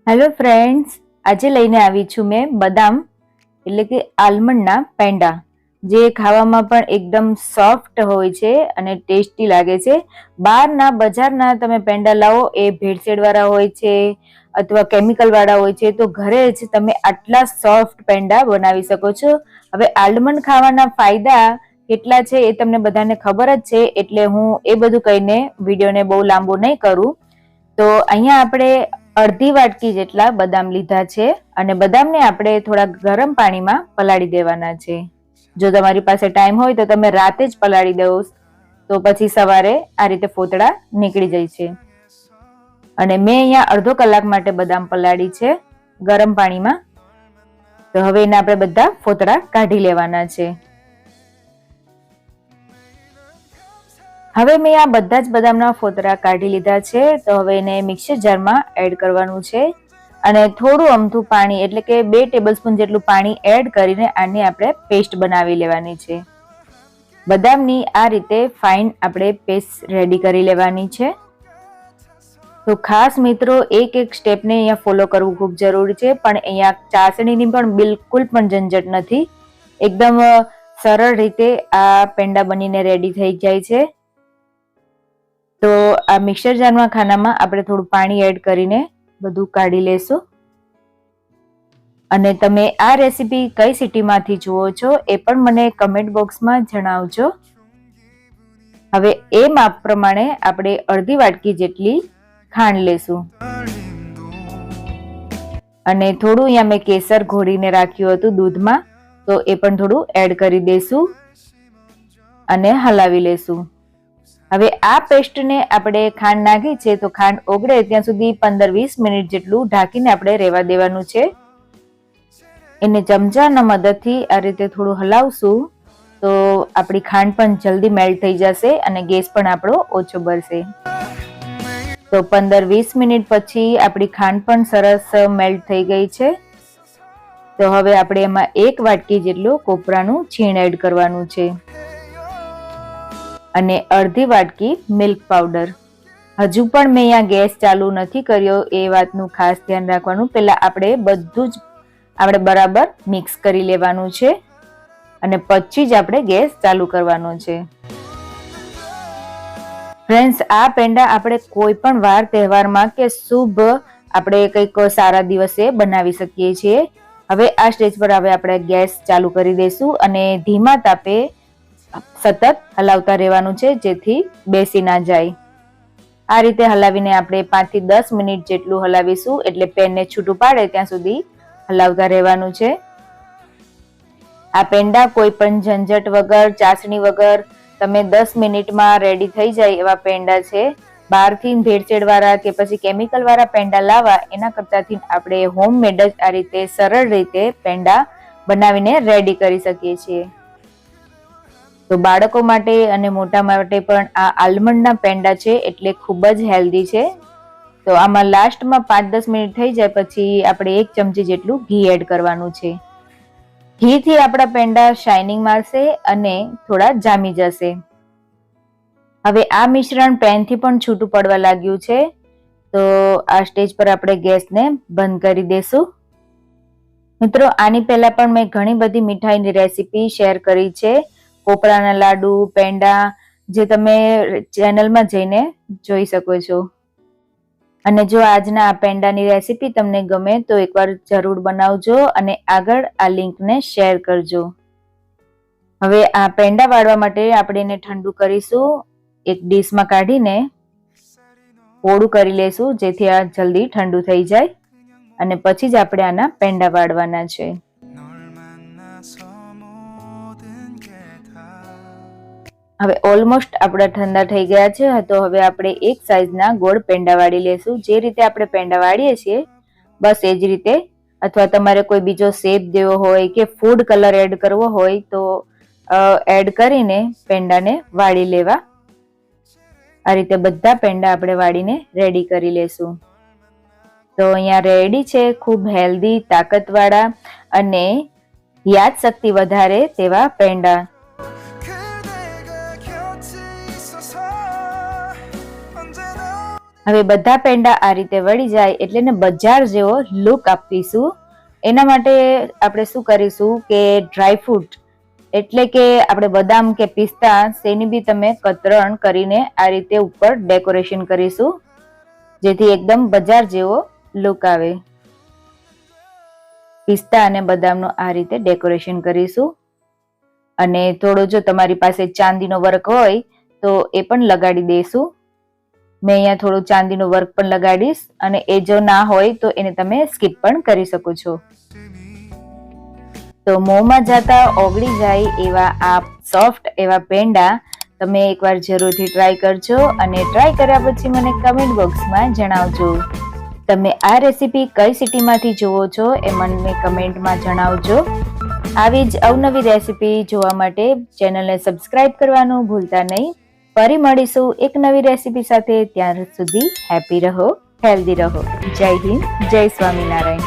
Hello friends, આજે લઈને આવી છું મેં બદામ એટલે કે આલમંડના પેંડા, જે ખાવામાં પણ એકદમ સોફ્ટ હોય છે અને ટેસ્ટી લાગે છે. બહારના બજારના તમે પેંડા લાવો એ ભેળસેળવાળા હોય છે અથવા કેમિકલવાળા હોય છે, તો ઘરે જ તમે આટલા સોફ્ટ પેંડા બનાવી શકો છો. હવે આલમંડ ખાવાના ફાયદા કેટલા છે એ તમને બધાને ખબર જ છે, એટલે હું એ બધું કહીને વિડીયોને બહુ લાંબો નહીં કરું. તો અહીંયા આપણે અડધી વાટકી જેટલા બદામ લીધા છે અને બદામને આપણે થોડા ગરમ પાણીમાં પલાળી દેવાના છે. જો તમારી પાસે ટાઈમ હોય તો તમે રાતે જ પલાળી દો, તો પછી સવારે આ રીતે ફોતળા નીકળી જાય છે. અને મેં અહીંયા અડધો કલાક માટે બદામ પલાળી છે ગરમ પાણીમાં. તો હવે એને આપણે બધા ફોતળા કાઢી લેવાના છે. હવે મેં આ બધા જ બદામના ફોતરા કાઢી લીધા છે. તો હવે એને મિક્સર જારમાં એડ કરવાનું છે અને થોડું અમથું પાણી એટલે કે 2 ટેબલસ્પૂન જેટલું પાણી એડ કરીને આની આપણે પેસ્ટ બનાવી લેવાની છે. બદામની આ રીતે ફાઇન આપણે પેસ્ટ રેડી કરી લેવાની છે. તો ખાસ મિત્રો એક સ્ટેપને અહીંયા ફોલો કરવું ખૂબ જરૂરી છે, પણ અહીંયા ચાસણીની પણ બિલકુલ પણ ઝંઝટ નથી. એકદમ સરળ રીતે આ પેંડા બનીને રેડી થઈ જાય છે. તો આ મિક્સર જારના ખાનામાં આપણે થોડું પાણી એડ કરીને બધું કાઢી લેશું. અને તમે આ રેસીપી કઈ સિટીમાંથી જુઓ છો એ પણ મને કમેન્ટ બોક્સમાં જણાવજો. હવે એ માપ પ્રમાણે આપણે અડધી વાટકી જેટલી ખાંડ લેશું અને થોડું અહીંયા મેં કેસર ઘોળીને રાખ્યું હતું દૂધમાં, તો એ પણ થોડું એડ કરી દેશું અને હલાવી લેશું. હવે આ પેસ્ટને આપણે ખાંડ નાખી છે તો ખાંડ ઓગળે ત્યાં સુધી 15-20 મિનિટ જેટલું ઢાંકીને આપણે રહેવા દેવાનું છે. એને ચમચાના મદદથી આ રીતે થોડું હલાવશું તો આપણી ખાંડ પણ જલ્દી મેલ્ટ થઈ જશે અને ગેસ પણ આપણો ઓછો બળશે. તો 15-20 મિનિટ પછી આપણી ખાંડ પણ સરસ મેલ્ટ થઈ ગઈ છે. તો હવે આપણે એમાં 1 વાટકી જેટલું કોપરાનું છીણ એડ કરવાનું છે અને અડધી વાટકી મિલ્ક પાવડર. હજુ પણ મેં અહીંયા ગેસ ચાલુ નથી કર્યો, એ વાતનું ખાસ ધ્યાન રાખવાનું. પહેલા આપણે બધું જ આપણે બરાબર મિક્સ કરી લેવાનું છે અને પછી જ આપણે ગેસ ચાલુ કરવાનો છે. ફ્રેન્ડ્સ, આ પેંડા આપણે કોઈ પણ વાર તહેવારમાં કે શુભ આપણે કંઈક સારા દિવસે બનાવી શકીએ છીએ. હવે આ સ્ટેજ પર હવે આપણે ગેસ ચાલુ કરી દઈશું અને ધીમા તાપે સતત હલાવતા રહેવાનું છે, જેથી બેસી ના જાય. આ રીતે હલાવીને આપણે 5 થી 10 મિનિટ જેટલું હલાવીશું, એટલે પેનને છૂટું પાડે ત્યાં સુધી હલાવતા રહેવાનું છે. આ પેંડા કોઈ પણ ઝંઝટ વગર, ચાસણી વગર તમે 10 મિનિટમાં રેડી થઈ જાય એવા પેંડા છે. બહારથી ભેળસેળવાળા કે પછી કેમિકલવાળા પેંડા લાવવા એના કરતાથી આપણે હોમમેડ જ આ રીતે સરળ રીતે પેંડા બનાવીને રેડી કરી શકીએ છીએ. તો બાળકો માટે અને મોટા માટે પણ આ આલમંડના પેંડા છે એટલે ખૂબ જ હેલ્ધી છે. તો આમાં લાસ્ટમાં 5-10 મિનિટ થઈ જાય પછી આપણે 1 ચમચી જેટલું ઘી એડ કરવાનું છે. ઘીથી આપણા પેંડા શાઇનિંગ મારશે અને થોડા જામી જશે. હવે આ મિશ્રણ પેનથી પણ છૂટું પડવા લાગ્યું છે, તો આ સ્ટેજ પર આપણે ગેસને બંધ કરી દેશું. મિત્રો, આની પહેલા પણ મેં ઘણી બધી મીઠાઈની રેસીપી શેર કરી છે. કોપરાના લાડુ, પેંડા, જે તમે ચેનલમાં જઈને જોઈ શકો છો. અને જો આજના આ પેંડાની રેસીપી તમને ગમે તો એકવાર જરૂર બનાવજો અને આગળ આ લિંકને શેર કરજો. હવે આ પેંડા વાળવા માટે આપણે એને ઠંડુ કરીશું. એક ડીશમાં કાઢીને પોળું કરી લેશું, જેથી આ જલ્દી ઠંડુ થઈ જાય અને પછી જ આપણે આના પેંડા વાળવાના છે. હવે ઓલમોસ્ટ આપણા ઠંડા થઈ ગયા છે, તો હવે આપણે એક સાઈઝના ગોળ પેંડા વાળી લેશું. જે રીતે આપણે પેંડા વાળીએ છીએ બસ એ જ રીતે, અથવા તમારે કોઈ બીજો શેપ દેવો હોય કે ફૂડ કલર એડ કરવો હોય તો એડ કરીને પેંડાને વાળી લેવા. આ રીતે બધા પેંડા આપણે વાળીને રેડી કરી લેશું. તો અહીંયા રેડી છે ખૂબ હેલ્ધી, તાકાતવાળા અને યાદશક્તિ વધારે તેવા પેંડા. હવે બધા પેંડા આ રીતે વળી જાય એટલે ને બજાર જેવો લુક આપીશું. એના માટે આપણે શું કરીશું કે ડ્રાયફ્રૂટ એટલે કે આપણે બદામ કે પિસ્તા તેની બી તમે કતરણ કરીને આ રીતે ઉપર ડેકોરેશન કરીશું, જેથી એકદમ બજાર જેવો લુક આવે. પિસ્તા અને બદામનું આ રીતે ડેકોરેશન કરીશું. અને થોડો જો તમારી પાસે ચાંદીનો વર્ક હોય તો એ પણ લગાડી દઈશું. મેં અહીંયા થોડું ચાંદીનો વર્ક પણ લગાડીશ, અને એ જો ના હોય તો એને તમે સ્કીપ પણ કરી શકો છો. તો મોંમાં જતા ઓગળી જાય એવા આ સોફ્ટ એવા પેંડા તમે એકવાર જરૂરથી ટ્રાય કરજો, અને ટ્રાય કર્યા પછી મને કમેન્ટ બોક્સમાં જણાવજો. તમે આ રેસીપી કઈ સિટીમાંથી જુઓ છો એ મને કમેન્ટમાં જણાવજો. આવી જ અવનવી રેસીપી જોવા માટે ચેનલને સબસ્ક્રાઇબ કરવાનું ભૂલતા નહીં. ફરી મળીશું એક નવી રેસીપી સાથે. ત્યાર સુધી હેપી રહો, હેલ્ધી રહો. જય હિન્દ, જય સ્વામિનારાયણ.